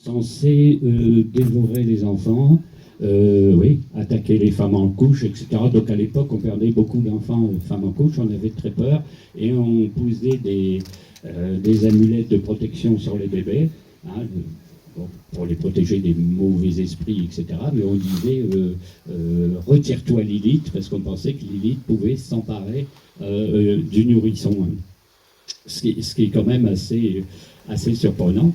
censé dévorer les enfants, oui, attaquer les femmes en couche, etc. Donc à l'époque, on perdait beaucoup d'enfants, femmes en couche, on avait très peur, et on posait des amulettes de protection sur les bébés, hein, bon, pour les protéger des mauvais esprits, etc. Mais on disait retire-toi Lilith, parce qu'on pensait que Lilith pouvait s'emparer du nourrisson, hein. Ce qui est quand même assez surprenant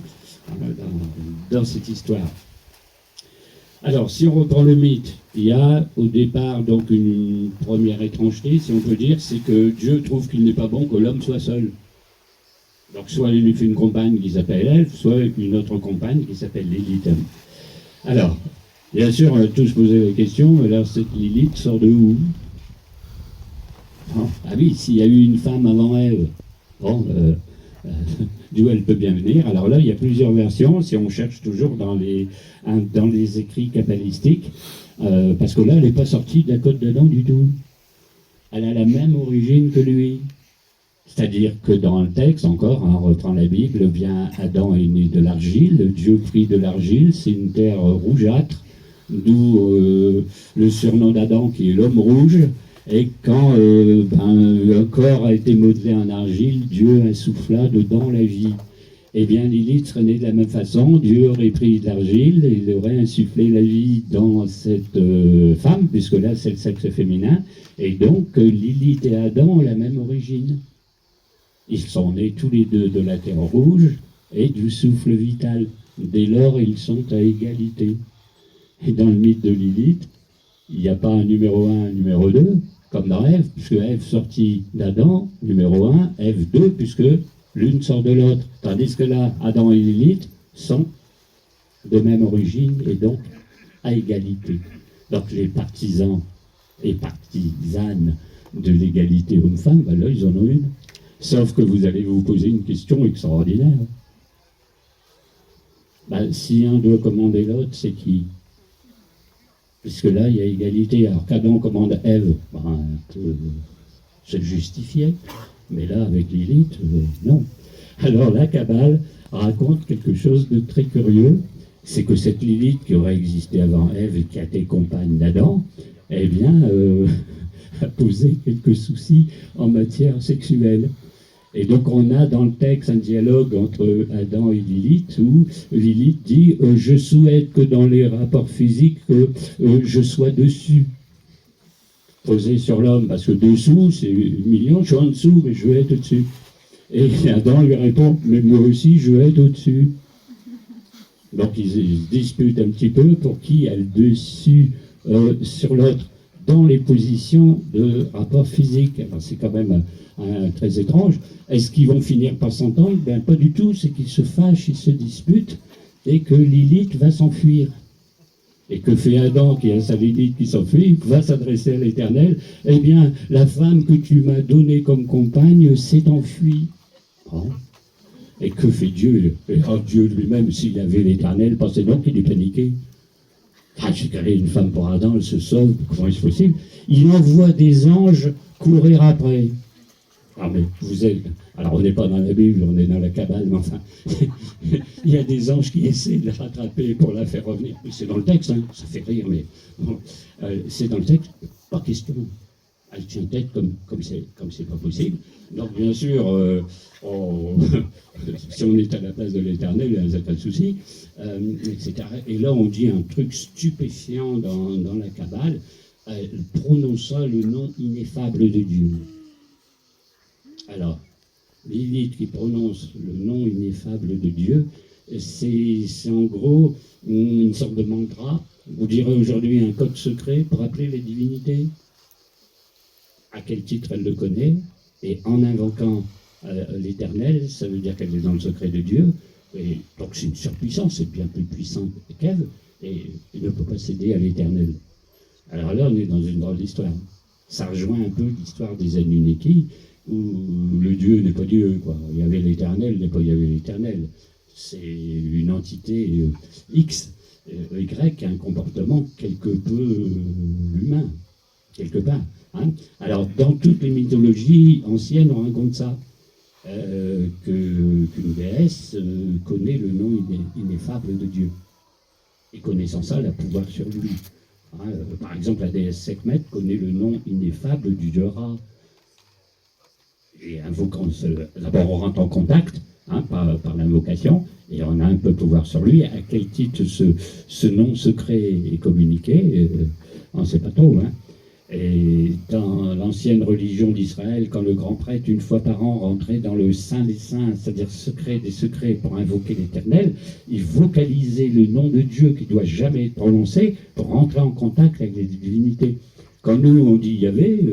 dans cette histoire. Alors, si on reprend le mythe, il y a au départ donc une première étrangeté, si on peut dire, c'est que Dieu trouve qu'il n'est pas bon que l'homme soit seul. Donc, soit il lui fait une compagne qui s'appelle Ève, soit une autre compagne qui s'appelle Lilith. Alors, bien sûr, on a tous posé la question, alors cette Lilith sort de où? Ah oui, s'il y a eu une femme avant Ève, bon, d'où elle peut bien venir. Alors là, il y a plusieurs versions, si on cherche toujours dans les écrits kabbalistiques, parce que là, elle n'est pas sortie de la côte d'Adam du tout. Elle a la même origine que lui. C'est-à-dire que dans le texte, encore, hein, on reprend la Bible, bien Adam est né de l'argile, Dieu prit de l'argile, c'est une terre rougeâtre, d'où le surnom d'Adam qui est l'homme rouge. Et quand un corps a été modelé en argile, Dieu insuffla dedans la vie. Eh bien, Lilith serait née de la même façon. Dieu aurait pris de l'argile et il aurait insufflé la vie dans cette femme, puisque là, c'est le sexe féminin. Et donc, Lilith et Adam ont la même origine. Ils sont nés tous les deux de la terre rouge et du souffle vital. Dès lors, ils sont à égalité. Et dans le mythe de Lilith, il n'y a pas un numéro 1, un numéro 2, comme dans Ève, puisque Ève sortit d'Adam, numéro 1, Ève 2, puisque l'une sort de l'autre. Tandis que là, Adam et Lilith sont de même origine et donc à égalité. Donc les partisans et partisanes de l'égalité homme-femme, ben là, ils en ont une. Sauf que vous allez vous poser une question extraordinaire. Ben, si un doit commander l'autre, c'est qui? Puisque là, il y a égalité. Alors qu'Adam commande Ève, ben, se justifiait. Mais là, avec Lilith, non. Alors la Kabbale raconte quelque chose de très curieux. C'est que cette Lilith qui aurait existé avant Ève et qui a été compagne d'Adam, eh bien, a posé quelques soucis en matière sexuelle. Et donc on a dans le texte un dialogue entre Adam et Lilith où Lilith dit je souhaite que dans les rapports physiques je sois dessus, posé sur l'homme, parce que dessous c'est humiliant, je suis en dessous mais je veux être au-dessus. Et Adam lui répond mais moi aussi je veux être au-dessus. Donc ils se disputent un petit peu pour qui a le dessus sur l'autre dans les positions de rapport physique. Alors c'est quand même très étrange. Est-ce qu'ils vont finir par s'entendre? Ben pas du tout, c'est qu'ils se fâchent, ils se disputent, et que Lilith va s'enfuir. Et que fait Adam, qui a sa Lilith qui s'enfuit, va s'adresser à l'Éternel. Eh bien, la femme que tu m'as donnée comme compagne s'est enfuie. Oh. Et que fait Dieu? Et Dieu lui-même, s'il avait l'Éternel, pensait donc qu'il est paniqué. Ah, j'ai créé une femme pour Adam, elle se sauve, comment est-ce possible? Il envoie des anges courir après. Ah mais vous êtes... Alors on n'est pas dans la Bible, on est dans la Kabbale, mais enfin... il y a des anges qui essaient de la rattraper pour la faire revenir. C'est dans le texte, hein, ça fait rire, mais... Bon, c'est dans le texte, pas question. Elle tient tête comme c'est pas possible. Donc bien sûr, si on est à la place de l'Éternel, il n'y a pas de souci, etc. Et là on dit un truc stupéfiant dans la Kabbale, prononça le nom ineffable de Dieu. Alors, Lilith qui prononce le nom ineffable de Dieu, c'est en gros une sorte de mantra, vous direz aujourd'hui un code secret pour appeler les divinités. À quel titre elle le connaît, et en invoquant l'Éternel, ça veut dire qu'elle est dans le secret de Dieu, et donc c'est une surpuissance, c'est bien plus puissant qu'Ève, et elle ne peut pas céder à l'Éternel. Alors là, on est dans une drôle d'histoire. Ça rejoint un peu l'histoire des Anunnaki, où le Dieu n'est pas Dieu, quoi. Il y avait l'Éternel, il y avait l'Éternel. C'est une entité X, Y, qui a un comportement quelque peu humain, quelque part. Hein. Alors, dans toutes les mythologies anciennes, on raconte ça. qu'une déesse connaît le nom ineffable de Dieu. Et connaissant ça, elle a pouvoir sur lui. Hein, par exemple, la déesse Sekhmet connaît le nom ineffable du dieu Ra. Et invoquant, d'abord on rentre en contact par l'invocation, et on a un peu pouvoir sur lui. À quel titre ce nom secret est communiqué, on ne sait pas trop. Hein. Et dans l'ancienne religion d'Israël, quand le grand prêtre, une fois par an, rentrait dans le Saint des Saints, c'est-à-dire secret des secrets pour invoquer l'Éternel, il vocalisait le nom de Dieu qui ne doit jamais être prononcé pour rentrer en contact avec les divinités. Quand nous, on dit Yahvé,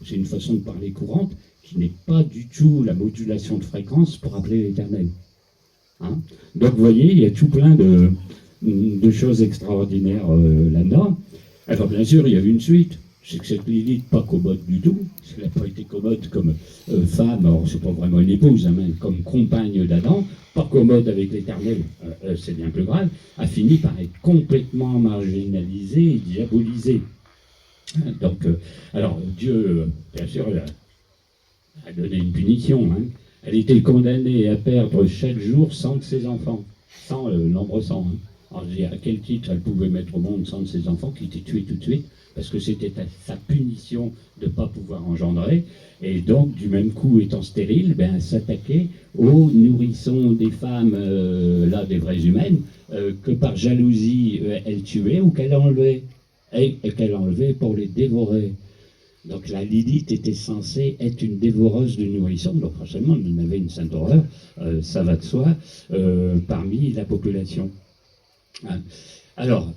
c'est une façon de parler courante qui n'est pas du tout la modulation de fréquence pour appeler l'Éternel. Hein. Donc, vous voyez, il y a tout plein de choses extraordinaires là-dedans. Alors, bien sûr, il y a une suite. C'est que cette Lilith, pas commode du tout, parce qu'elle n'a pas été commode comme femme, alors c'est pas vraiment une épouse, hein, mais comme compagne d'Adam, pas commode avec l'Éternel, c'est bien plus grave, a fini par être complètement marginalisée et diabolisée. Donc, alors Dieu, bien sûr, a donné une punition. Hein. Elle était condamnée à perdre chaque jour 100 de ses enfants, 100, le nombre 100. Hein. Alors, je dis, à quel titre elle pouvait mettre au monde 100 de ses enfants qui étaient tués tout de suite, parce que c'était sa punition de ne pas pouvoir engendrer, et donc, du même coup, étant stérile, ben, s'attaquer aux nourrissons des femmes, là, des vraies humaines, que par jalousie, elle tuait ou qu'elle enlevait, et qu'elle enlevait pour les dévorer. Donc la Lilith était censée être une dévoreuse de nourrissons, donc forcément, elle en avait une sainte horreur, ça va de soi, parmi la population. Alors,